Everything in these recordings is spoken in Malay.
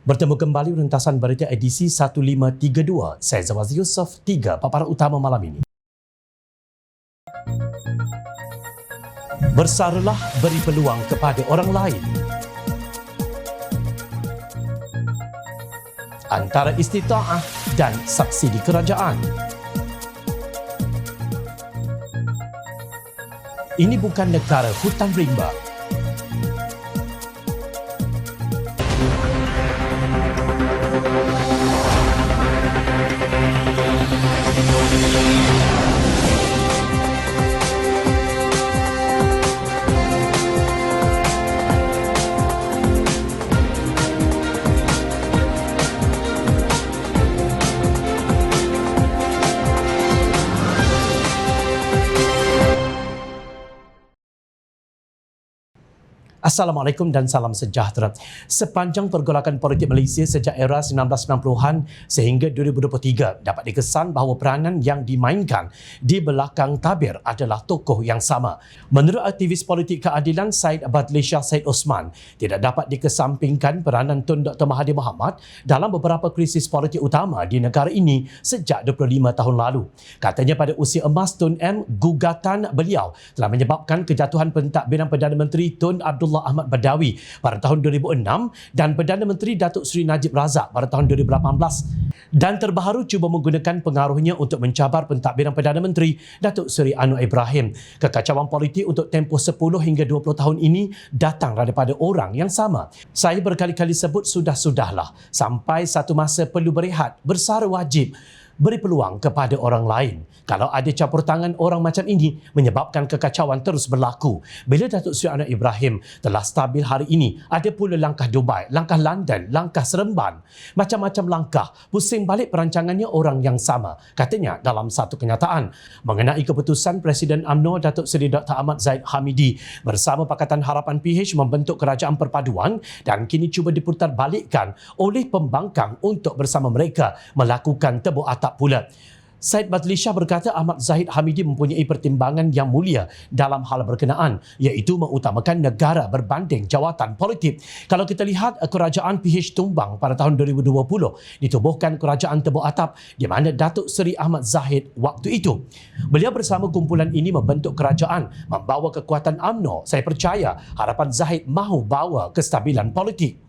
Bertemu kembali rentasan berita edisi 1532. Saya Zawaz Yusof, 3 paparan utama malam ini. Bersaralah, beri peluang kepada orang lain. Antara istita'ah dan subsidi kerajaan. Ini bukan negara hutan rimba. Assalamualaikum dan salam sejahtera. Sepanjang pergolakan politik Malaysia sejak era 1990-an sehingga 2023 dapat dikesan bahawa peranan yang dimainkan di belakang tabir adalah tokoh yang sama. Menurut aktivis politik keadilan Syed Badli Shah Syed Osman, tidak dapat dikesampingkan peranan Tun Dr. Mahathir Mohamad dalam beberapa krisis politik utama di negara ini sejak 25 tahun lalu. Katanya pada usia emas Tun M, gugatan beliau telah menyebabkan kejatuhan pentadbiran Perdana Menteri Tun Abdullah Ahmad Badawi pada tahun 2006 dan Perdana Menteri Datuk Seri Najib Razak pada tahun 2018, dan terbaru cuba menggunakan pengaruhnya untuk mencabar pentadbiran Perdana Menteri Datuk Seri Anwar Ibrahim. Kekacauan politik untuk tempoh 10 hingga 20 tahun ini datang daripada orang yang sama. Saya berkali-kali sebut sudah-sudahlah, sampai satu masa perlu berehat, bersara wajib, beri peluang kepada orang lain. Kalau ada campur tangan orang macam ini menyebabkan kekacauan terus berlaku. Bila Datuk Seri Anwar Ibrahim telah stabil hari ini, ada pula langkah Dubai, langkah London, langkah Seremban. Macam-macam langkah, pusing balik perancangannya orang yang sama. Katanya dalam satu kenyataan mengenai keputusan Presiden UMNO Datuk Seri Dr. Ahmad Zahid Hamidi bersama Pakatan Harapan PH membentuk kerajaan perpaduan dan kini cuba diputar balikkan oleh pembangkang untuk bersama mereka melakukan tebuk atap pula. Syed Badli Shah berkata Ahmad Zahid Hamidi mempunyai pertimbangan yang mulia dalam hal berkenaan, iaitu mengutamakan negara berbanding jawatan politik. Kalau kita lihat kerajaan PH tumbang pada tahun 2020, ditubuhkan kerajaan tebuk atap di mana Datuk Seri Ahmad Zahid waktu itu. Beliau bersama kumpulan ini membentuk kerajaan, membawa kekuatan UMNO. Saya percaya harapan Zahid mahu bawa kestabilan politik.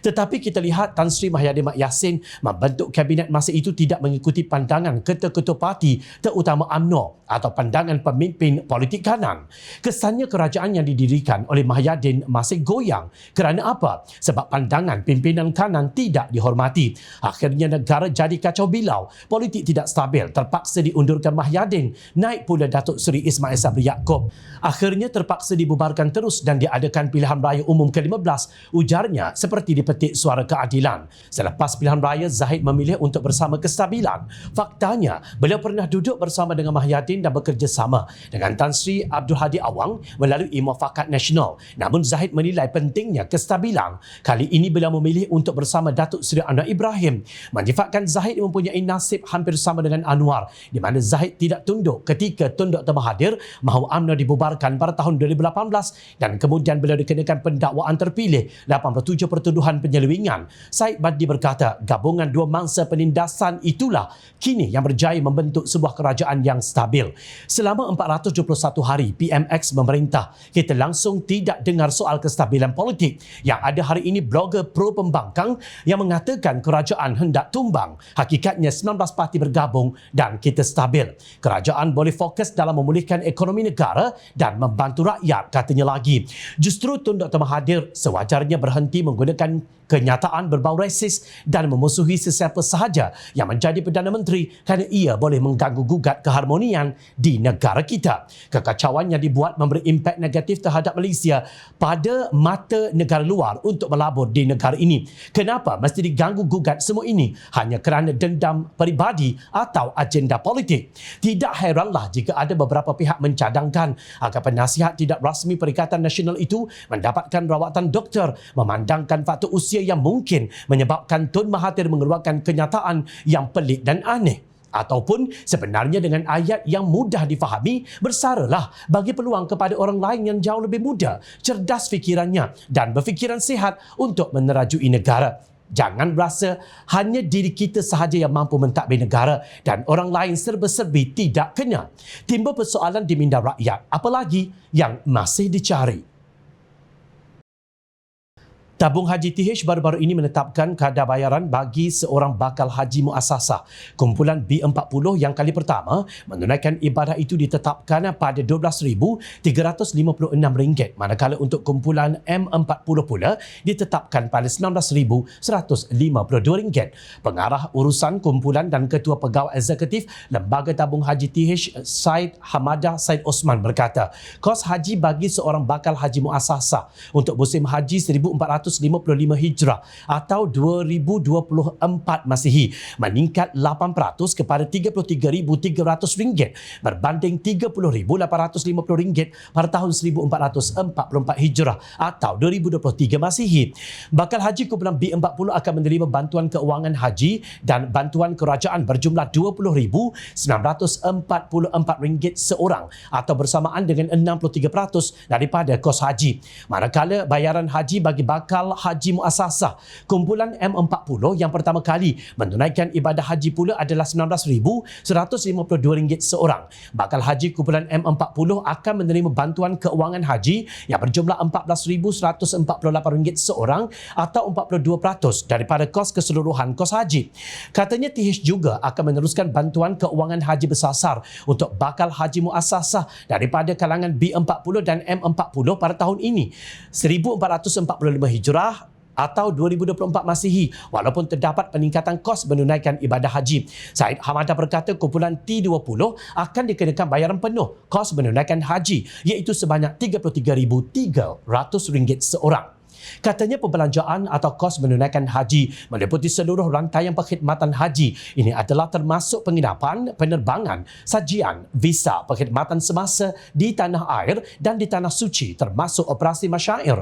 Tetapi kita lihat Tan Sri Mahathir Mak Yassin membentuk kabinet masa itu tidak mengikuti pandangan ketua-ketua parti, terutama UMNO atau pandangan pemimpin politik kanan. Kesannya kerajaan yang didirikan oleh Mahyadin masih goyang. Kerana apa? Sebab pandangan pimpinan kanan tidak dihormati. Akhirnya negara jadi kacau bilau, politik tidak stabil, terpaksa diundurkan Mahyadin, naik pula Datuk Seri Ismail Sabri Yaakob. Akhirnya terpaksa dibubarkan terus dan diadakan pilihan raya umum ke-15. Ujarnya seperti dipetik suara keadilan. Selepas pilihan raya, Zahid memilih untuk bersama kestabilan. Faktanya, beliau pernah duduk bersama dengan Mahyadin dan bekerjasama dengan Tan Sri Abdul Hadi Awang melalui Muafakat Nasional. Namun Zahid menilai pentingnya kestabilan. Kali ini beliau memilih untuk bersama Datuk Seri Anwar Ibrahim. Menyifatkan Zahid mempunyai nasib hampir sama dengan Anwar, di mana Zahid tidak tunduk ketika Tun Dr. Mahathir mahu UMNO dibubarkan pada tahun 2018 dan kemudian beliau dikenakan pendakwaan terpilih 87 tuduhan penyelewengan. Syed Badli berkata, gabungan dua mangsa penindasan itulah kini yang berjaya membentuk sebuah kerajaan yang stabil. Selama 421 hari PMX memerintah, kita langsung tidak dengar soal kestabilan politik. Yang ada hari ini blogger pro pembangkang yang mengatakan kerajaan hendak tumbang. Hakikatnya 19 parti bergabung dan kita stabil. Kerajaan boleh fokus dalam memulihkan ekonomi negara dan membantu rakyat, katanya lagi. Justru Tun Dr. Mahathir sewajarnya berhenti menggunakan kenyataan berbau resis dan memusuhi sesiapa sahaja yang menjadi Perdana Menteri kerana ia boleh mengganggu gugat keharmonian di negara kita. Kekacauan yang dibuat memberi impak negatif terhadap Malaysia pada mata negara luar untuk melabur di negara ini. Kenapa mesti diganggu gugat semua ini? Hanya kerana dendam peribadi atau agenda politik? Tidak heranlah jika ada beberapa pihak mencadangkan agar penasihat tidak rasmi Perikatan Nasional itu mendapatkan rawatan doktor, memandangkan faktor usia yang mungkin menyebabkan Tun Mahathir mengeluarkan kenyataan yang pelik dan aneh. Ataupun sebenarnya dengan ayat yang mudah difahami, bersaralah, bagi peluang kepada orang lain yang jauh lebih muda, cerdas fikirannya dan berfikiran sihat untuk menerajui negara. Jangan rasa hanya diri kita sahaja yang mampu mentadbir negara dan orang lain serba-serbi tidak kena. Timbul persoalan di minda rakyat, apalagi yang masih dicari. Tabung Haji TH baru-baru ini menetapkan kadar bayaran bagi seorang bakal haji muassasah. Kumpulan B40 yang kali pertama menunaikan ibadah itu ditetapkan pada RM12,356, manakala untuk kumpulan M40 pula ditetapkan pada RM19,152. Pengarah urusan kumpulan dan ketua pegawai eksekutif Lembaga Tabung Haji TH Said Hamadah Said Osman berkata, kos haji bagi seorang bakal haji muassasah untuk musim haji 1455 Hijrah atau 2024 Masihi meningkat 8% kepada RM33,300 berbanding RM30,850 pada tahun 1444 Hijrah atau 2023 Masihi. Bakal haji kumpulan B40 akan menerima bantuan keuangan haji dan bantuan kerajaan berjumlah RM20,944 seorang atau bersamaan dengan 63% daripada kos haji. Manakala bayaran haji bagi bakal haji muassasah kumpulan M40 yang pertama kali menunaikan ibadah haji pula adalah RM19,152 seorang. Bakal haji kumpulan M40 akan menerima bantuan keuangan haji yang berjumlah RM14,148 seorang atau 42% daripada kos keseluruhan kos haji. Katanya TH juga akan meneruskan bantuan keuangan haji bersasar untuk bakal haji muassasah daripada kalangan B40 dan M40 pada tahun ini 1445 Hijrah atau 2024 Masihi walaupun terdapat peningkatan kos menunaikan ibadah haji. Said Hamadah berkata kumpulan T20 akan dikenakan bayaran penuh kos menunaikan haji iaitu sebanyak RM33,300 seorang. Katanya perbelanjaan atau kos menunaikan haji meliputi seluruh rantaian perkhidmatan haji. Ini adalah termasuk penginapan, penerbangan, sajian, visa, perkhidmatan semasa di tanah air dan di tanah suci termasuk operasi masyair,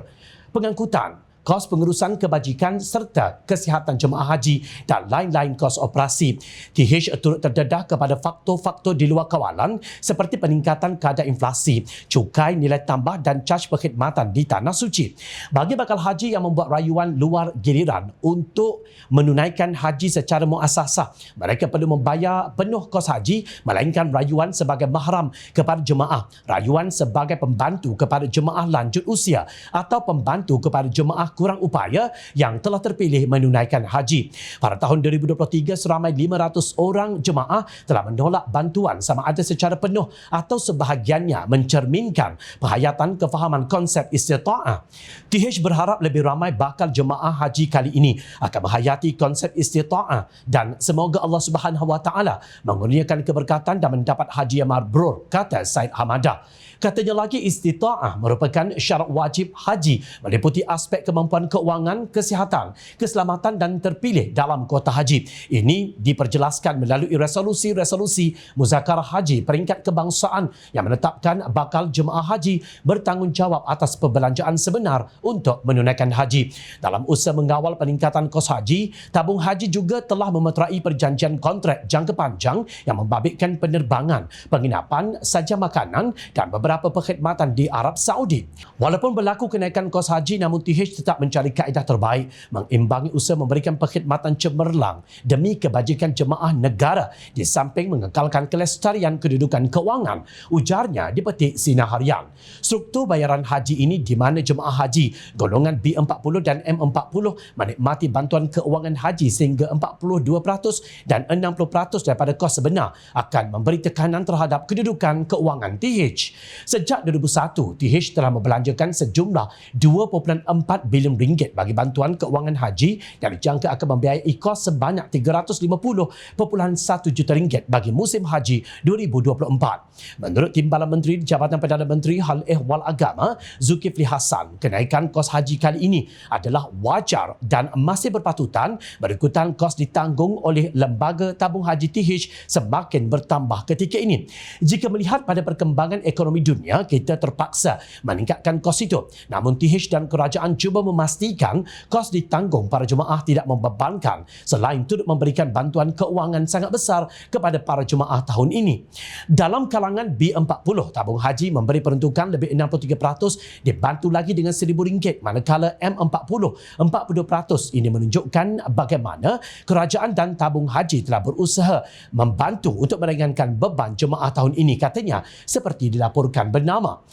pengangkutan, kos pengurusan kebajikan serta kesihatan jemaah haji dan lain-lain kos operasi. TH turut terdedah kepada faktor-faktor di luar kawalan seperti peningkatan kadar inflasi, cukai nilai tambah dan caj perkhidmatan di tanah suci. Bagi bakal haji yang membuat rayuan luar giliran untuk menunaikan haji secara muassasah, mereka perlu membayar penuh kos haji melainkan rayuan sebagai mahram kepada jemaah, rayuan sebagai pembantu kepada jemaah lanjut usia atau pembantu kepada jemaah kurang upaya yang telah terpilih menunaikan haji. Pada tahun 2023, seramai 500 orang jemaah telah menolak bantuan sama ada secara penuh atau sebahagiannya mencerminkan penghayatan kefahaman konsep istita'ah. TH berharap lebih ramai bakal jemaah haji kali ini akan menghayati konsep istita'ah dan semoga Allah Subhanahu Wa Taala mengurniakan keberkatan dan mendapat haji yang mabrur, kata Said Hamadah. Katanya lagi istita'ah merupakan syarat wajib haji meliputi aspek kemampuan keuangan, kesihatan, keselamatan dan terpilih dalam kuota haji. Ini diperjelaskan melalui resolusi-resolusi muzakarah haji peringkat kebangsaan yang menetapkan bakal jemaah haji bertanggungjawab atas perbelanjaan sebenar untuk menunaikan haji. Dalam usaha mengawal peningkatan kos haji, tabung haji juga telah memeterai perjanjian kontrak jangka panjang yang membabitkan penerbangan, penginapan, saja makanan dan beberapa perkhidmatan di Arab Saudi. Walaupun berlaku kenaikan kos haji, namun TH tetap mencari kaedah terbaik mengimbangi usaha memberikan perkhidmatan cemerlang demi kebajikan jemaah negara di samping mengekalkan kelestarian kedudukan kewangan, ujarnya di petik Sinar Harian. Struktur bayaran haji ini di mana jemaah haji golongan B40 dan M40 menikmati bantuan keuangan haji sehingga 42% dan 60% daripada kos sebenar akan memberi tekanan terhadap kedudukan keuangan TH. Sejak 2001, TH telah membelanjakan sejumlah RM2.4 bilion bagi bantuan keuangan haji yang dijangka akan membiayai kos sebanyak RM350.1 juta bagi musim haji 2024. Menurut Timbalan Menteri Jabatan Perdana Menteri Hal Ehwal Agama Zulkifli Hassan, kenaikan kos haji kali ini adalah wajar dan masih berpatutan berikutan kos ditanggung oleh Lembaga Tabung Haji TH semakin bertambah ketika ini. Jika melihat pada perkembangan ekonomi dunia, kita terpaksa meningkatkan kos itu. Namun TH dan kerajaan cuba memastikan kos ditanggung para jemaah tidak membebankan, selain turut memberikan bantuan keuangan sangat besar kepada para jemaah tahun ini. Dalam kalangan B40, tabung haji memberi peruntukan lebih 63% dibantu lagi dengan RM1,000, manakala M40 40%. Ini menunjukkan bagaimana kerajaan dan tabung haji telah berusaha membantu untuk meringankan beban jemaah tahun ini, katanya, seperti dilaporkan bernama.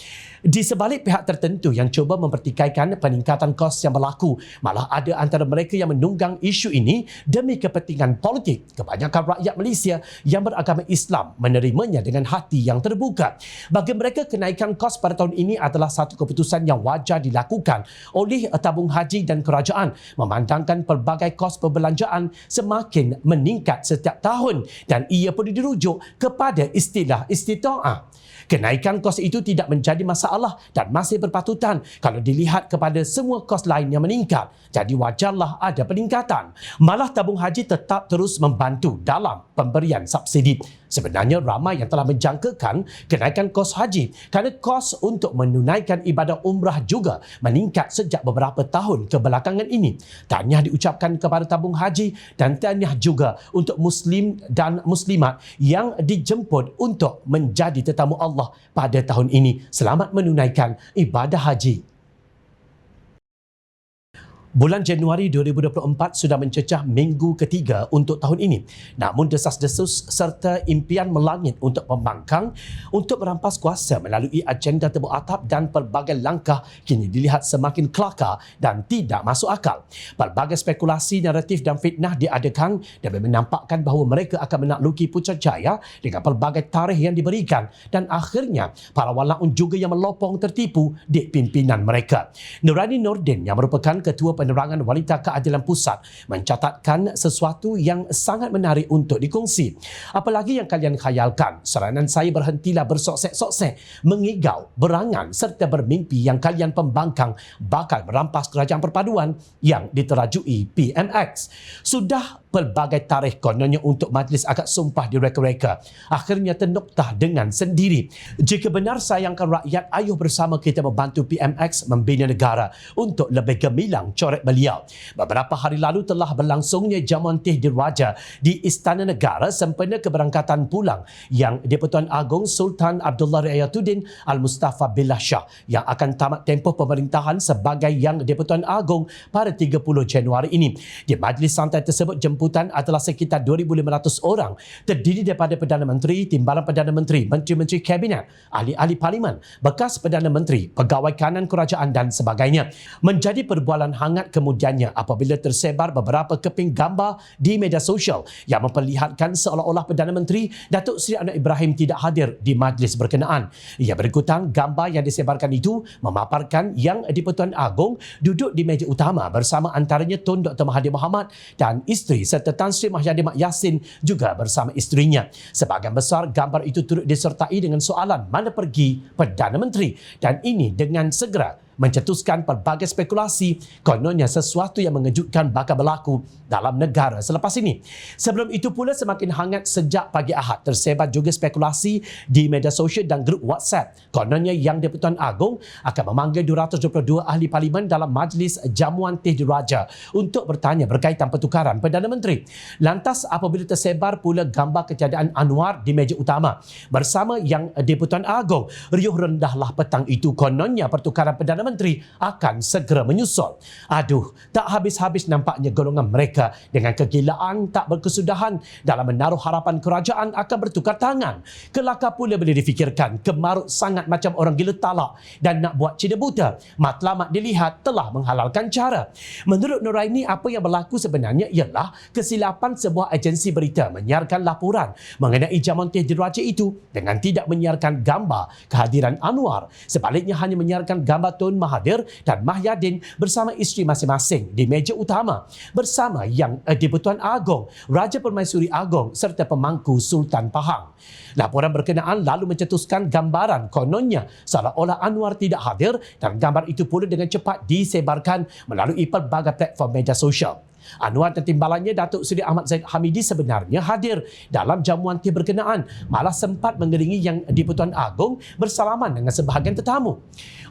Di sebalik pihak tertentu yang cuba mempertikaikan peningkatan kos yang berlaku, malah ada antara mereka yang menunggang isu ini demi kepentingan politik. Kebanyakan rakyat Malaysia yang beragama Islam menerimanya dengan hati yang terbuka. Bagi mereka, kenaikan kos pada tahun ini adalah satu keputusan yang wajar dilakukan oleh tabung haji dan kerajaan, memandangkan pelbagai kos perbelanjaan semakin meningkat setiap tahun dan ia perlu dirujuk kepada istilah istita'ah. Kenaikan kos itu tidak menjadi masalah dan masih berpatutan kalau dilihat kepada semua kos lain yang meningkat. Jadi wajarlah ada peningkatan. Malah tabung haji tetap terus membantu dalam pemberian subsidi. Sebenarnya ramai yang telah menjangkakan kenaikan kos haji kerana kos untuk menunaikan ibadah umrah juga meningkat sejak beberapa tahun kebelakangan ini. Tahniah diucapkan kepada tabung haji dan tahniah juga untuk Muslim dan Muslimat yang dijemput untuk menjadi tetamu Allah pada tahun ini. Selamat menunaikan ibadah haji. Bulan Januari 2024 sudah mencecah minggu ketiga untuk tahun ini. Namun desas-desus serta impian melangit untuk pembangkang untuk merampas kuasa melalui agenda tebuk atap dan pelbagai langkah kini dilihat semakin kelakar dan tidak masuk akal. Pelbagai spekulasi, naratif dan fitnah diadakan demi menampakkan bahawa mereka akan menakluki Putrajaya dengan pelbagai tarikh yang diberikan dan akhirnya para walaun juga yang melopong tertipu di pimpinan mereka. Nurani Nordin yang merupakan Ketua Penerangan Wanita Keadilan Pusat mencatatkan sesuatu yang sangat menarik untuk dikongsi. Apalagi yang kalian khayalkan, saranan saya berhentilah bersoksek-soksek, mengigau, berangan serta bermimpi yang kalian pembangkang bakal merampas kerajaan perpaduan yang diterajui PMX. Sudah pelbagai tarikh kononnya untuk majlis akad sumpah direka-reka. Akhirnya ternoktah dengan sendiri. Jika benar sayangkan rakyat, ayuh bersama kita membantu PMX membina negara untuk lebih gemilang coret beliau. Beberapa hari lalu telah berlangsungnya jamuan teh diraja di Istana Negara sempena keberangkatan pulang yang di-Pertuan Agong Sultan Abdullah Riayatuddin Al-Mustafa Billah Shah yang akan tamat tempoh pemerintahan sebagai Yang di-Pertuan Agong pada 30 Januari ini. Di majlis santai tersebut, jemputan adalah sekitar 2,500 orang, terdiri daripada Perdana Menteri, Timbalan Perdana Menteri, Menteri-Menteri Kabinet, ahli-ahli Parlimen, bekas Perdana Menteri, pegawai kanan kerajaan dan sebagainya. Menjadi perbualan hangat kemudiannya apabila tersebar beberapa keping gambar di media sosial yang memperlihatkan seolah-olah Perdana Menteri Datuk Seri Anwar Ibrahim tidak hadir di majlis berkenaan. Ia berikutan gambar yang disebarkan itu memaparkan Yang di-Pertuan Agong duduk di meja utama bersama antaranya Tun Dr. Mahathir Mohamad dan isteri serta Tan Sri Mahyadi Mak Yassin juga bersama isterinya. Sebahagian besar gambar itu turut disertai dengan soalan mana pergi Perdana Menteri dan ini dengan segera mencetuskan pelbagai spekulasi kononnya sesuatu yang mengejutkan bakal berlaku dalam negara selepas ini. Sebelum itu pula semakin hangat sejak pagi Ahad tersebar juga spekulasi di media sosial dan grup WhatsApp kononnya Yang di-Pertuan Agong akan memanggil 222 ahli parlimen dalam majlis jamuan teh diraja untuk bertanya berkaitan pertukaran Perdana Menteri. Lantas apabila tersebar pula gambar ketiadaan Anwar di meja utama bersama Yang di-Pertuan Agong, riuh rendahlah petang itu kononnya pertukaran Perdana Menteri akan segera menyusul. Aduh, tak habis-habis nampaknya golongan mereka dengan kegilaan tak berkesudahan dalam menaruh harapan kerajaan akan bertukar tangan. Kelakar pula boleh difikirkan, kemarut sangat macam orang gila talak dan nak buat cina buta. Matlamat dilihat telah menghalalkan cara. Menurut Nuraini, apa yang berlaku sebenarnya ialah kesilapan sebuah agensi berita menyiarkan laporan mengenai jamuan teh diraja itu dengan tidak menyiarkan gambar kehadiran Anwar. Sebaliknya hanya menyiarkan gambar Tun Mahathir dan Mahyadin bersama isteri masing-masing di meja utama bersama Yang di-Pertuan Agong, Raja Permaisuri Agong serta pemangku Sultan Pahang. Laporan berkenaan lalu mencetuskan gambaran kononnya seolah-olah Anwar tidak hadir dan gambar itu pula dengan cepat disebarkan melalui pelbagai platform media sosial. Anwar dan timbalannya Datuk Seri Ahmad Zaid Hamidi sebenarnya hadir dalam jamuan teh berkenaan, malah sempat mengiringi Yang di-Pertuan Agong bersalaman dengan sebahagian tetamu.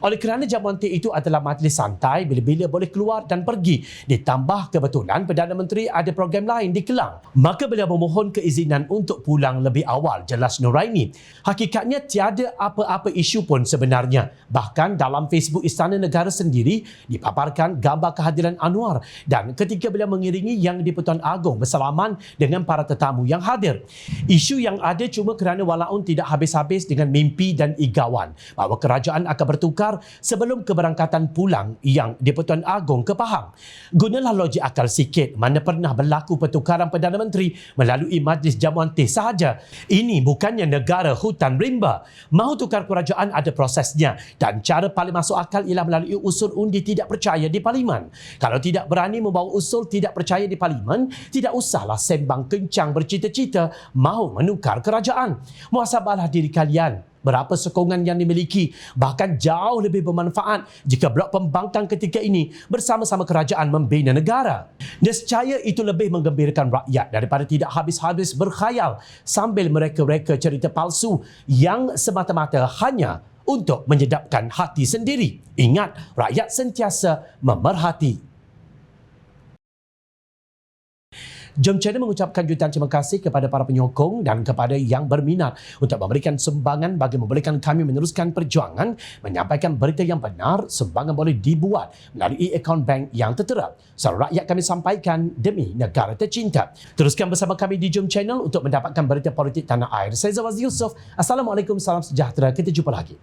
Oleh kerana jamuan teh itu adalah majlis santai, bila-bila boleh keluar dan pergi, ditambah kebetulan Perdana Menteri ada program lain di Kelang, maka beliau memohon keizinan untuk pulang lebih awal, jelas Nuraini. Hakikatnya tiada apa-apa isu pun sebenarnya. Bahkan dalam Facebook Istana Negara sendiri dipaparkan gambar kehadiran Anwar dan ketika beliau mengiringi Yang di-Pertuan Agong bersalaman dengan para tetamu yang hadir. Isu yang ada cuma kerana walaupun tidak habis-habis dengan mimpi dan igawan bahawa kerajaan akan bertukar sebelum keberangkatan pulang Yang di-Pertuan Agong ke Pahang. Gunalah logik akal sikit, mana pernah berlaku pertukaran Perdana Menteri melalui majlis jamuan teh sahaja. Ini bukannya negara hutan rimba. Mahu tukar kerajaan ada prosesnya dan cara paling masuk akal ialah melalui usul undi tidak percaya di Parlimen. Kalau tidak berani membawa usul tidak percaya di Parlimen, tidak usahlah sembang kencang bercita-cita mahu menukar kerajaan. Muhasabahlah diri kalian. Berapa sokongan yang dimiliki, bahkan jauh lebih bermanfaat jika blok pembangkang ketika ini bersama-sama kerajaan membina negara. Nescaya itu lebih menggembirakan rakyat daripada tidak habis-habis berkhayal sambil mereka-reka cerita palsu yang semata-mata hanya untuk menyedapkan hati sendiri. Ingat, rakyat sentiasa memerhati. Jom Channel mengucapkan jutaan terima kasih kepada para penyokong dan kepada yang berminat untuk memberikan sumbangan bagi membolehkan kami meneruskan perjuangan menyampaikan berita yang benar. Sumbangan boleh dibuat melalui akaun bank yang tertera. Seluruh rakyat kami sampaikan demi negara tercinta. Teruskan bersama kami di Jom Channel untuk mendapatkan berita politik tanah air. Saya Zawaz Yusof. Assalamualaikum, salam sejahtera. Kita jumpa lagi.